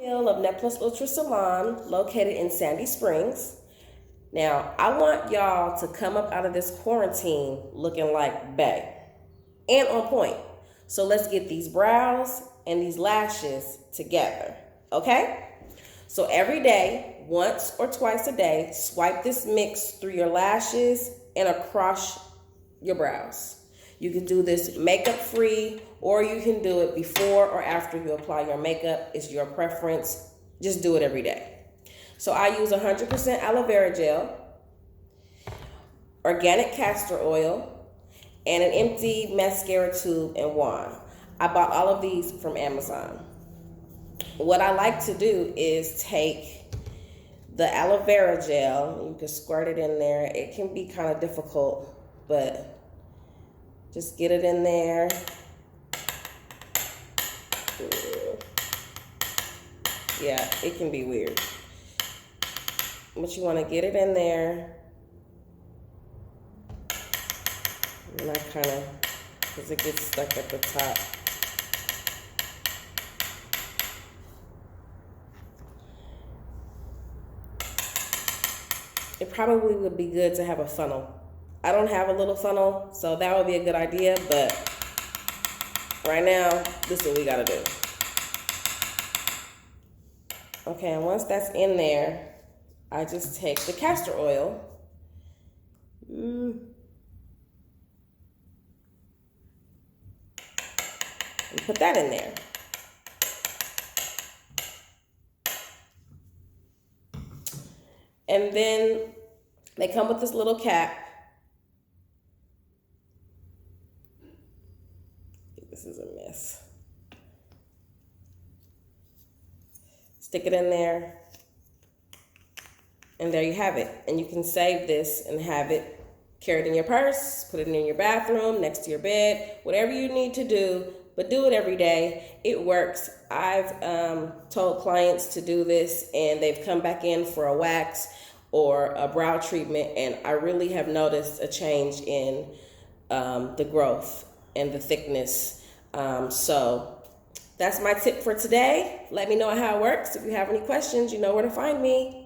Of Necklace Ultra Salon located in Sandy Springs. Now, I want y'all to come up out of this quarantine looking like bae and on point. So let's get these brows and these lashes together, okay? So every day, once or twice a day, swipe this mix through your lashes and across your brows. You can do this makeup free, or you can do it before or after you apply your makeup. It's your preference. Just do it every day. So I use 100% aloe vera gel, organic castor oil, and an empty mascara tube and wand. I bought all of these from Amazon. What I like to do is take the aloe vera gel. You can squirt it in there. It can be kind of difficult, but just get it in there. Yeah, it can be weird. But you want to get it in there. And I kind of, because it gets stuck at the top. It probably would be good to have a funnel. I don't have a little funnel, so that would be a good idea, but right now, this is what we gotta do. Okay, and once that's in there, I just take the castor oil. And put that in there. And then they come with this little cap. This is a mess. Stick it in there. And there you have it. And you can save this and have it carried in your purse, put it in your bathroom, next to your bed, whatever you need to do, but do it every day. It works. I've told clients to do this and they've come back in for a wax or a brow treatment, and I really have noticed a change in the growth and the thickness. So that's my tip for today. Let me know how it works. If you have any questions, you know where to find me.